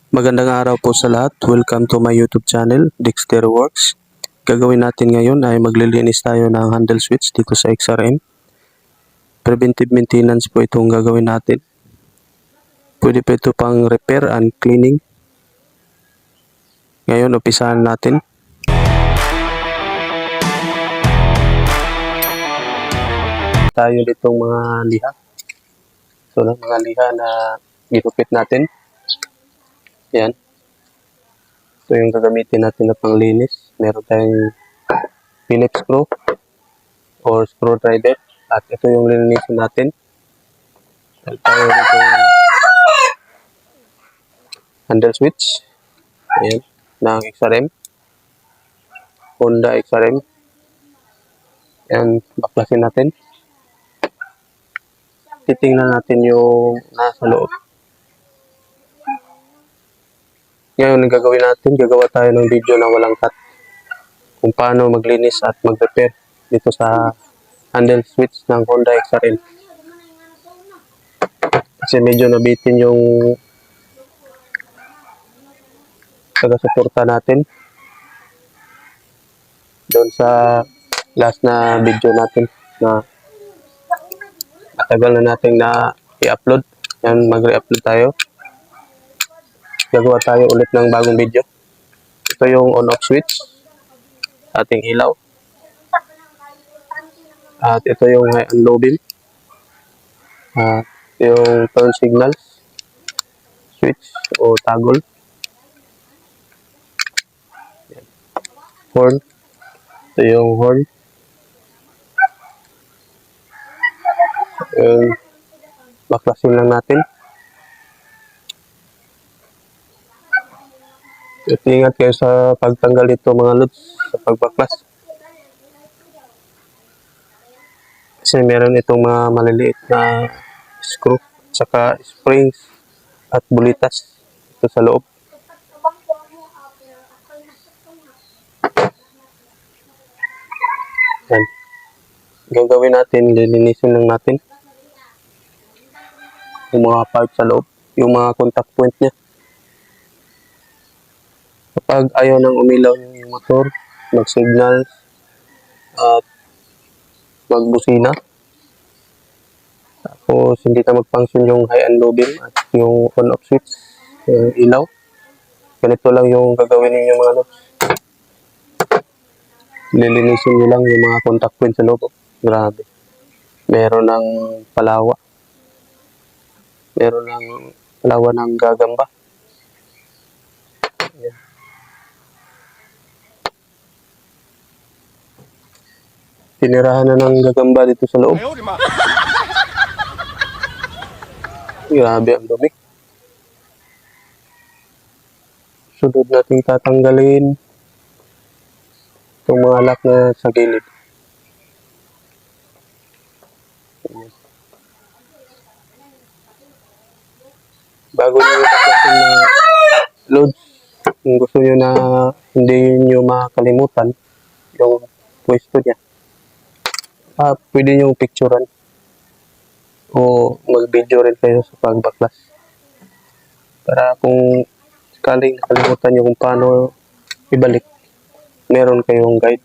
Magandang araw po sa lahat. Welcome to my YouTube channel, Dexter Works. Gagawin natin ngayon ay maglilinis tayo ng handle switch dito sa XRM. Preventive maintenance po itong gagawin natin. Pwede po ito pang repair and cleaning. Ngayon, umpisahan natin. Tayo ditong mga liha. So, mga liha na gigupit natin. Yan. Ito yung gagamitin natin na panglinis. Meron tayong Phillips screw or screwdriver. At ito yung lilinisin natin. Tayo dito handle switch. Ayan. Ng XRM. Honda XRM. Ayan. Baklasin natin. Titingnan natin yung nasa loob. Ngayon, gagawin natin, gagawa tayo ng video na walang cut kung paano maglinis at mag-repair dito sa handle switch ng Honda XRM. Kasi medyo nabitin yung taga-suporta natin doon sa last na video natin na matagal na natin na i-upload. Yan, mag-re-upload tayo. Gagawa tayo ulit ng bagong video. Ito yung on-off switch, ating ilaw. At ito yung high and low beam. Yung turn signals, switch o toggle. Horn. Ito yung horn. Baklasin lang natin. Ingat kayo sa pagtanggal dito mga lods sa pagbaklas. Kasi meron itong mga maliliit na screw at saka springs at bulitas ito sa loob. Yan. Gagawin natin, lilinisin lang natin yung mga parts sa loob, yung mga contact point niya. Kapag ayaw nang umilaw yung motor, mag-signal at magbusina, tapos hindi na mag-function yung high and low beam at yung on-off switch, yung ilaw, ganito lang yung gagawin ninyo mga lods. Lilinisin nyo lang yung mga contact point sa loob. Grabe. Meron ng palawa. Meron ng palawa ng gagamba. Ayan. Tinirahan na ng gagamba dito sa loob. Grabe ang dumi. Sunod natin tatanggalin itong mga lock na sa gilid. Ayan. Bago nyo baklasin na loads, kung gusto nyo na hindi nyo makalimutan yung pwesto niya, pwede nyo picturean o mag-video rin kayo sa pagbaklas para kung sakaling nakalimutan nyo kung paano ibalik, meron kayong guide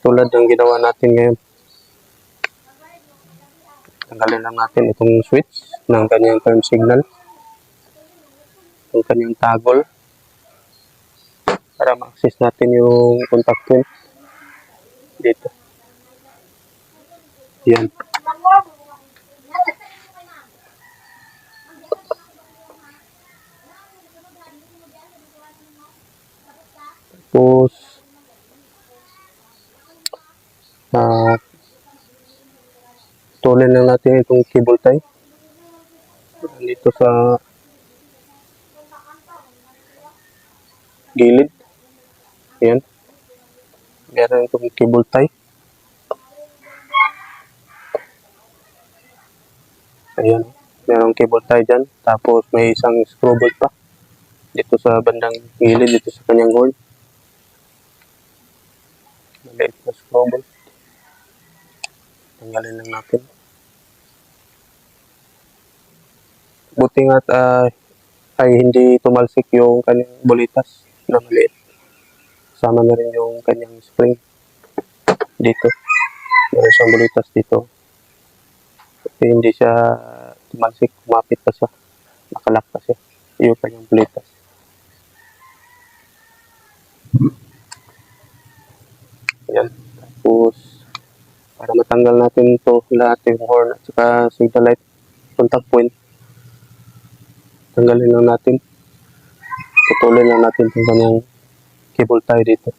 tulad ng ginawa natin ngayon. Tanggalin lang natin itong switch ng kanyang turn signal, itong kanyang toggle para ma-access natin yung contact point dito. Yan. Tapos tuloy lang natin itong cable tie dito sa gilid. Ayan. Meron itong cable tie. Ayan. Merong cable tie dyan. Tapos may isang screw bolt pa dito sa bandang gilid, dito sa kanyang horn. Maliit na screw bolt. Tanggalin lang natin. Buti nga ay hindi tumalsik yung kanyang bulitas na maliit. Sama na rin yung kanyang spring dito. Meron siyang bulitas dito. Kasi hindi siya tumalsik, kumapit pa siya. Nakalak pa siya. Yung kanyang bulitas. Yan. Tapos, para matanggal natin ito, lahat yung horn at saka signal light contact point. Tanggalin lang natin. Putulin lang natin itong kanyang cable tie dito.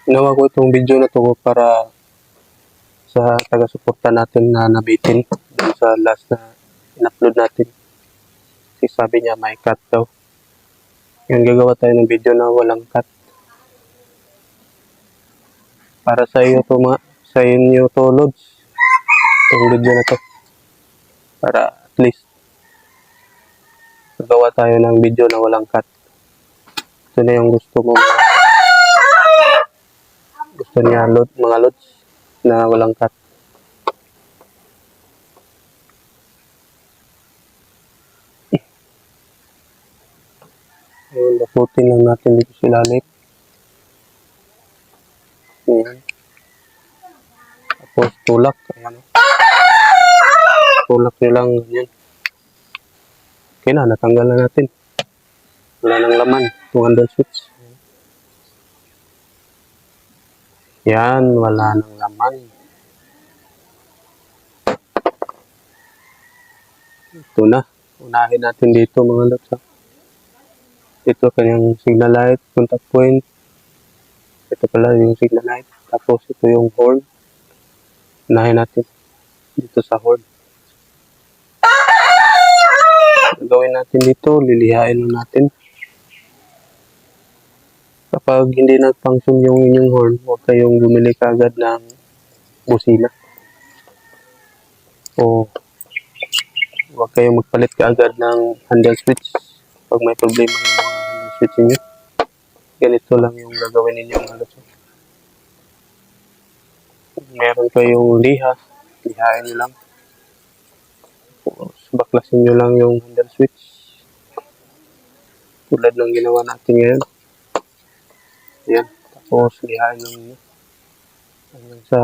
Ginawa ko itong video na to para sa taga-suporta natin na nabitin dun sa last na in-upload natin. Kasi sabi niya may cut daw. Yung gagawa tayo ng video na walang cut. Para sa iyo to sa inyo to loads. Itong video na to. Para at least gagawa tayo ng video na walang cut. Ito na yung gusto mo. Gusto niya mga loads na walang cut. Ayun, laputin lang natin dito sa ilalim. Ayan. Tapos tulak. Ayan. Tulak nyo lang. Ayan. Okay na, natanggal na natin. Wala nang laman. Itong handle switch. Yan, wala nang laman. Ito na. Unahin natin dito mga lods. Ito kanyang signal light, contact point. Ito pala yung signal light. Tapos ito yung horn. Unahin natin dito sa horn. Gagawin natin dito, lilihain natin. Kapag hindi nag-function yung inyong horn, huwag kayong bumili kagad ng busina. O huwag kayong magpalit kaagad ng handle switch pag may problema ng mga handle switch niyo. Ganito lang yung gagawin ninyo mga lods. Meron kayong lihain nyo lang. Baklasin nyo lang yung handle switch. Tulad ng ginawa natin ngayon. Ayan. Tapos lihain lang nyo. Hanggang sa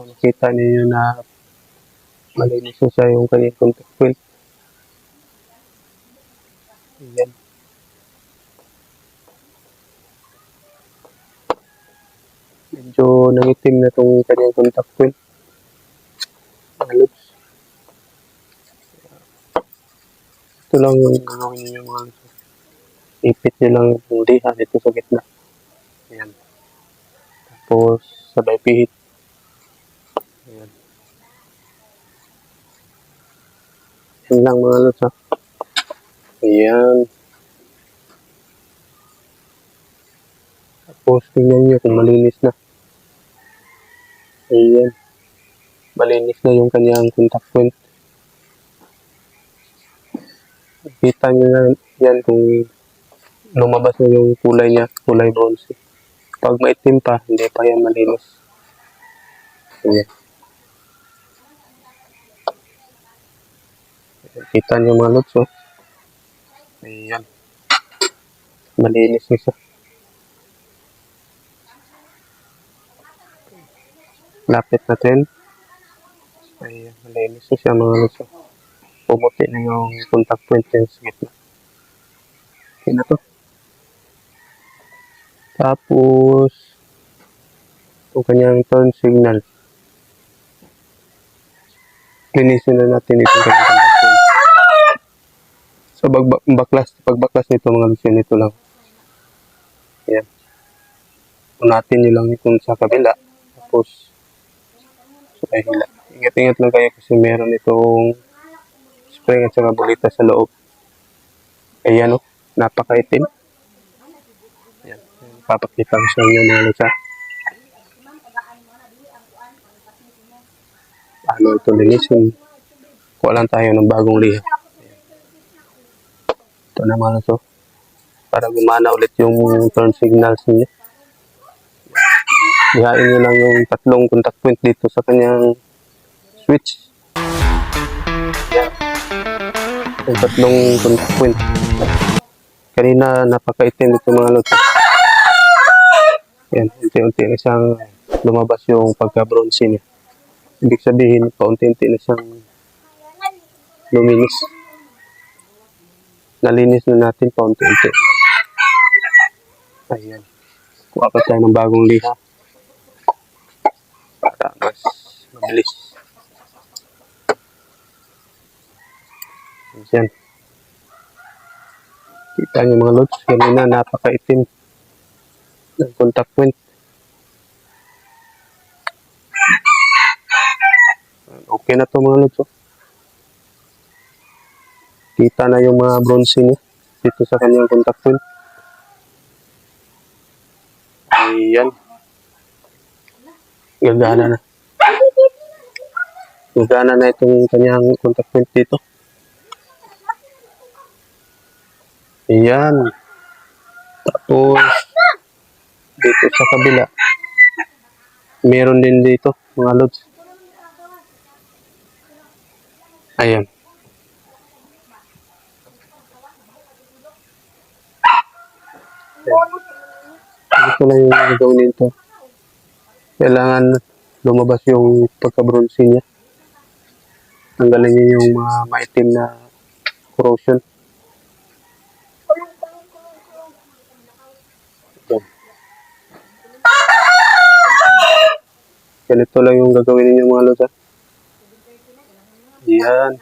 makita ninyo na malinis na siya yung kanyang contact point. Ayan. Medyo nangitim na itong kanyang contact point. Mga lods. Ito lang yung gagawin ninyo mga lods. Ipit nyo lang yung liha dito sa gitna. Ayan. Tapos sabay pihit. Ayan. Ayan lang mga lods ha. Ayan. Tapos tingnan nyo kung malinis na. Ayan. Malinis na yung kanyang contact point. Kita nyo na yan kung lumabas na yung kulay niya, kulay bronze. Pag maitim pa, hindi pa yan malinis. Ayan. Kita nyo mga lods, oh. Ayan. Malinis na siya. Lapit natin. Ayan, malinis na siya mga lods, oh. Pumuti na yung contact point niya sa gitna. Okay na to. Tapos, yung kanyang turn signal. Linisin na natin itong kanyang contact point. So, pagbaklas nito mga lods, ito lang. Ayan. Unatin nyo lang itong sa kabila. Tapos, sa hila. Ingat-ingat lang kayo kasi meron itong spring at saka bulita sa loob. Ayan o, napakaitim. Ayan, papakita ko sa inyo mga lods. Ano ito linisin. Kuha lang tayo ng bagong liha. Ayan. Ito na mga lods. Para gumana ulit yung turn signals niya. Ihain nyo lang yung tatlong contact point dito sa kanyang switch. Yan. Yung tatlong contact point. Kanina napakaitim ito mga lods. Yan, unti-unti na siyang lumabas yung pagka-bronze niya. Ibig sabihin, paunti-unti na siyang luminis. Nalinis na natin paunti-unti. Ayan. Kuha pa tayo ng bagong liha. Para mas mabilis. Ayan. Kita niyo mga lods, kanina napakaitim ng contact point. Okay na to mga lods. Oh. Kita na yung mga bronze niya dito sa kanyang contact point. Ayan. Gagana na. Gagana na itong kanyang contact point dito. Ayan. Tapos, dito sa kabila, meron din dito, mga lods. Ayan. Ito lang yung gagawin nito. Kailangan lumabas yung pagka-bronze niya. Tanggalin niya yung mga maitim na corrosion. Ganito lang yung gagawin ninyo mga lods. Yan.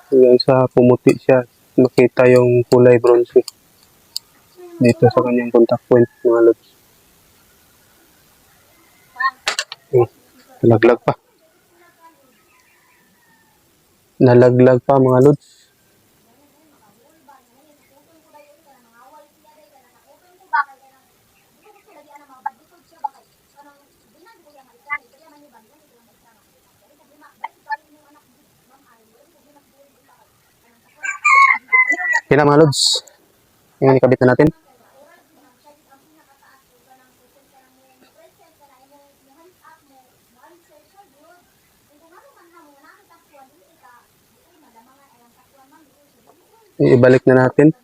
Hanggang sa pumuti siya. Makita yung kulay bronze. Dito sa kanyang contact point mga lods. Nalaglag pa. Nalaglag pa mga lods. Okay na mga lods. Yung ikabit na natin. Ibalik na natin.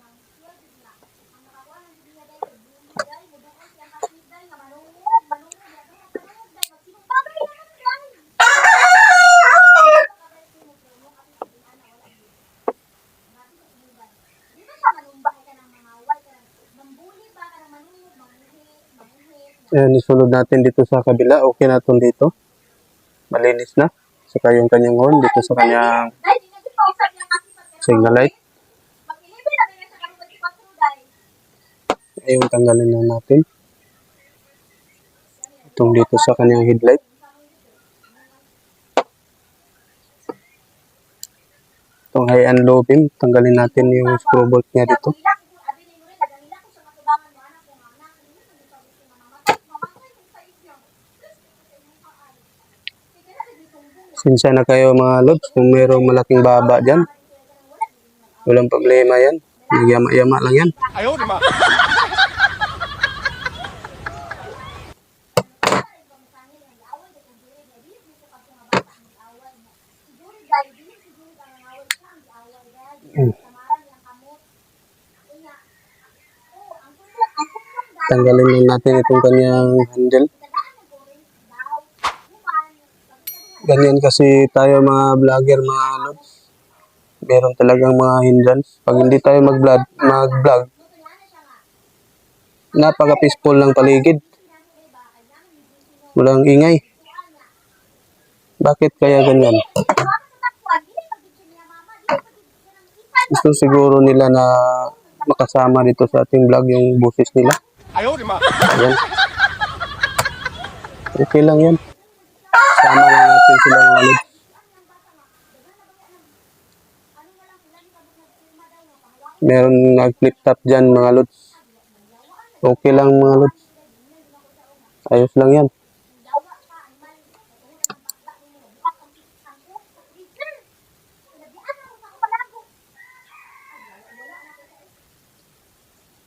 Ayan, isunod natin dito sa kabila. Okay na itong dito. Malinis na. Saka yung kanyang horn dito sa kanyang signal light. Ayun, tanggalin na natin. Itong dito sa kanyang headlight. Itong high and low beam, tanggalin natin yung screw bolt niya dito. Sinsya na kayo mga lods kung mayroong malaking baba dyan. Walang problema yan. Nagyama-yama lang yan. Ayaw, di ba? Tanggalin lang natin itong kanyang handle. Ganyan kasi tayo mga vlogger mga lods. Meron talagang mga hindrance. Pag hindi tayo mag-vlog, napaka-peaceful ng paligid. Walang ingay. Bakit kaya ganyan? Gusto siguro nila na makasama dito sa ating vlog yung boses nila. Ayaw, di ba? Ayan. Okay lang yan. Sama lang natin sila mga lods. Meron nag-flip top dyan mga lods. Okay lang mga lods. Ayos lang yan.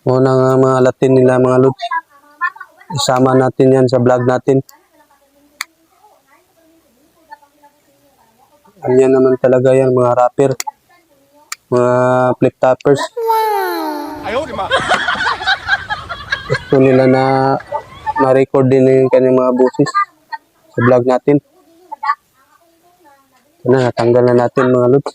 Muna nga mga latin nila mga lods. Isama natin yan sa vlog natin. Ganyan naman talaga yan, mga rapper. Mga flip toppers. Gusto nila na ma-record din yung kanyang mga boses sa vlog natin. Ito na, natanggal na natin mga lods.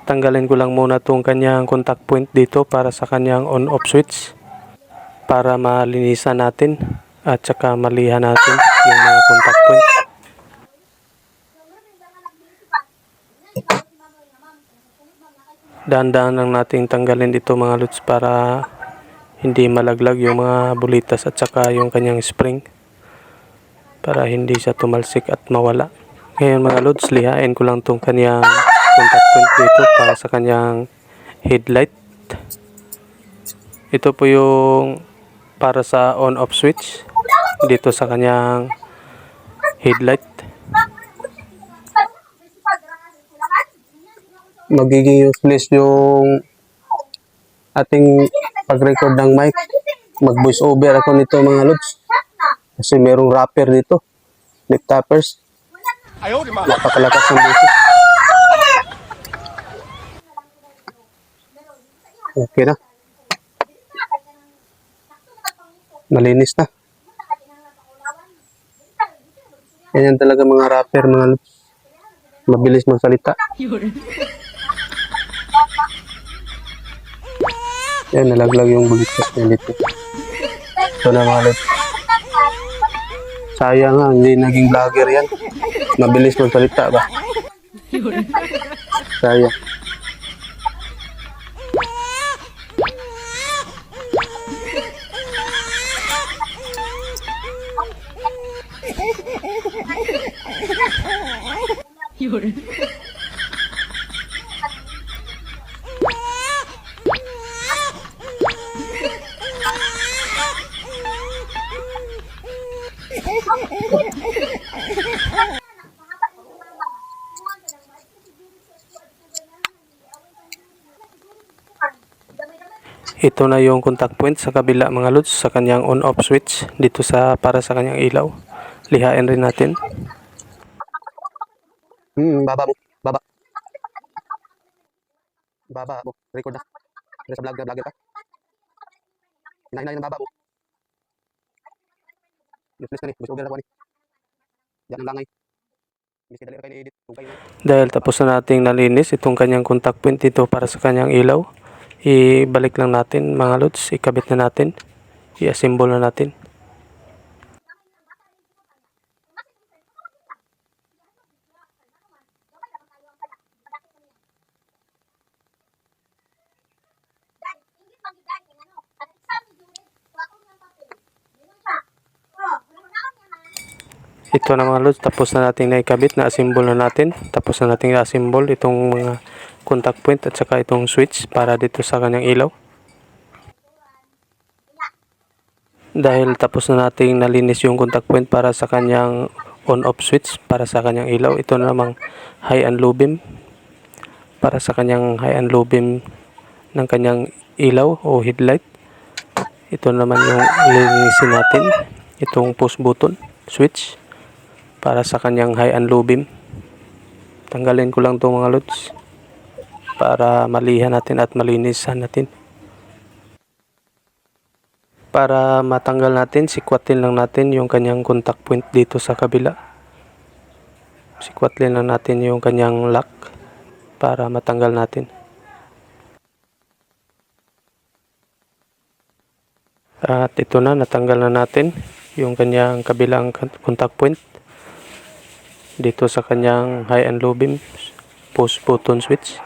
Tanggalin ko lang muna itong kanyang contact point dito para sa kanyang on-off switch para malinisan natin at saka malihan natin yung mga contact point. Dahan-dahan lang nating tanggalin dito mga lods para hindi malaglag yung mga bulitas at saka yung kanyang spring para hindi siya tumalsik at mawala. Ngayon mga lods, lihain ko lang itong kanyang contact point dito para sa kanyang headlight. Ito po yung para sa on-off switch dito sa kanyang headlight. Magiging useless yung ating pag-record ng mic. Mag-voice over ako nito mga lods. Kasi merong rapper dito. Flip toppers. Napakalakas ng boses. Okay na. Malinis na. Ganyan talaga mga rapper, mga lods. Mabilis magsalita. Yan, nalaglag yung bulitas niya dito. Ito na mga lods. Sayang nga, hindi naging vlogger yan. Mabilis magsalita ba? Sayang. Ito na yung contact point sa kabila mga lods sa kanyang on-off switch dito sa para sa kanyang ilaw. Lihain rin natin. Baba mo. Baba. Baba mo. Record na. Sa vlog na vlogger ka. Hinahin na baba mo. Useless ka ni. Gusto ko ni. Yan ang langay. Dahil tapos na nating nalinis itong kanyang contact point dito para sa kanyang ilaw, ibalik lang natin mga lods, ikabit na natin, i-assemble na natin. Ito na mga lods, tapos na natin naikabit, na-assemble na natin. Tapos na natin na-assemble itong mga contact point at saka itong switch para dito sa kanyang ilaw. Dahil tapos na natin nalinis yung contact point para sa kanyang on-off switch para sa kanyang ilaw. Ito na namang high and low beam para sa kanyang high and low beam ng kanyang ilaw o headlight. Ito naman yung linisin natin, itong push button switch para sa kanyang high and low beam. Tanggalin ko lang itong mga lods para malihan natin at malinisan natin. Para matanggal natin, sikwatin lang natin yung kanyang contact point dito sa kabila. Sikwatin lang natin yung kanyang lock para matanggal natin. At ito na, natanggal na natin yung kanyang kabilang contact point dito sa kanyang high and low beam push button switch.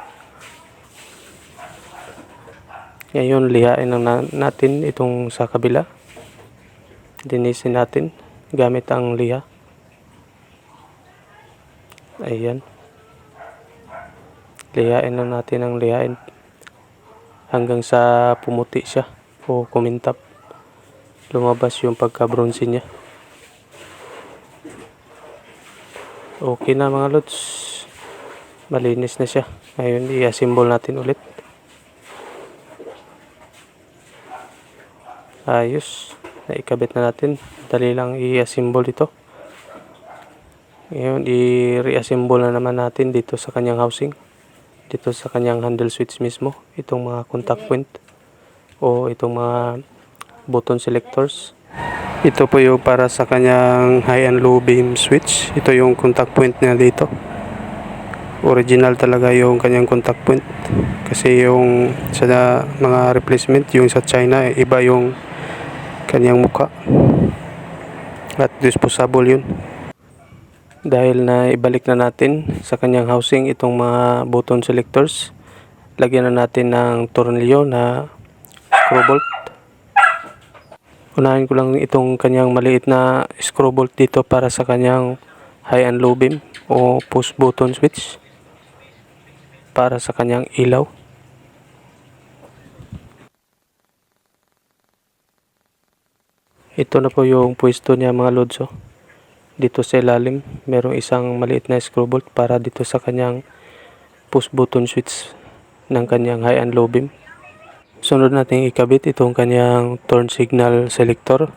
Ngayon, lihain lang natin itong sa kabila. Linisin natin gamit ang liha. Ayan. Lihain lang natin ang lihain hanggang sa pumuti siya o kumintap. lumabas yung pagka-bronze niya. Okay na mga lods, malinis na siya. Ngayon i-assemble natin ulit. Ayos, naikabit na natin. Dali lang i-assemble ito. Ngayon i-reassemble na naman natin dito sa kanyang housing, dito sa kanyang handle switch mismo, itong mga contact point o itong mga button selectors. Ito po yung para sa kanyang high and low beam switch. Ito yung contact point niya dito. Original talaga yung kanyang contact point, kasi yung sa mga replacement, yung sa China, iba yung kanyang mukha at disposable yun. Dahil na ibalik na natin sa kanyang housing itong mga button selectors, lagyan na natin ng tornilyo na screw bolt. Unahin ko lang itong kanyang maliit na screw bolt dito para sa kanyang high and low beam o push button switch, para sa kanyang ilaw. Ito na po yung pwesto niya mga lods. Dito sa ilalim merong isang maliit na screw bolt para dito sa kanyang push button switch ng kanyang high and low beam. Sunod natin ikabit itong kanyang turn signal selector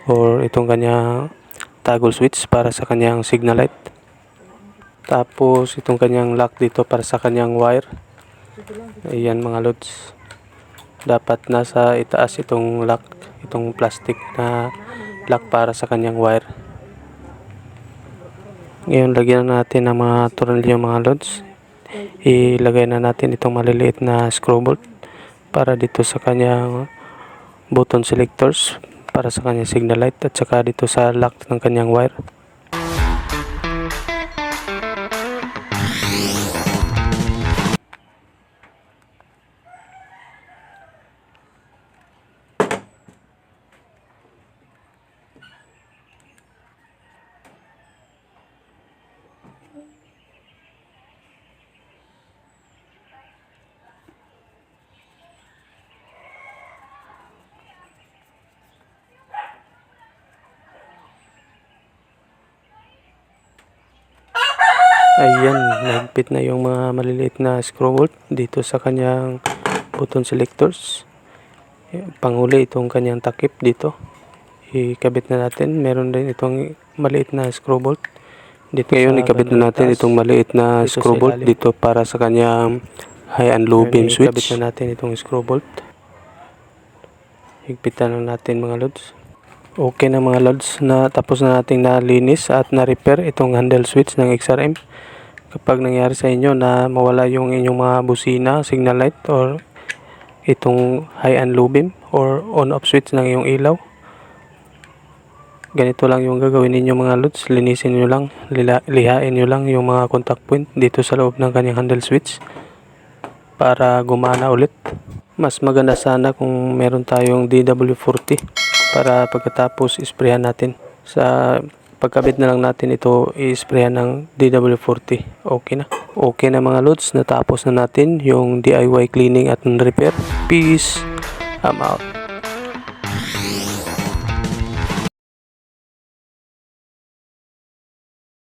or itong kanyang toggle switch para sa kanyang signal light. Tapos itong kanyang lock dito para sa kanyang wire. Ayan mga lods, dapat nasa itaas itong lock, itong plastic na lock para sa kanyang wire. Ngayon lagyan natin ng mga tornilyo mga lods. Ilagay na natin itong maliliit na screw bolt para dito sa kanyang button selectors, para sa kanyang signal light, at saka dito sa lock ng kanyang wire. Ayan, nahigpit na yung mga maliliit na screw bolt dito sa kanyang button selectors. Panghuli itong kanyang takip dito, ikabit na natin. Meron din itong maliit na screw bolt dito. Ngayon ikabit na natin itong maliit na screw bolt dito para sa kanyang high and low beam switch. Ikabit na natin itong screw bolt. Higpitan na natin mga lods. Okay na mga lods, na tapos na nating nalinis at na-repair itong handle switch ng XRM. Kapag nangyari sa inyo na mawala yung inyong mga busina, signal light, or itong high and low beam or on-off switch ng iyong ilaw, ganito lang yung gagawin ninyo mga lods. Linisin nyo lang, lihain nyo lang yung mga contact point dito sa loob ng kanyang handle switch para gumana ulit. Mas maganda sana kung meron tayong DW40 para pagkatapos isprayan natin. Sa pagkabit na lang natin ito, i-sprayan ng DW40. Okay na. Okay na mga lods, natapos na natin yung DIY cleaning at repair. Peace. I'm out.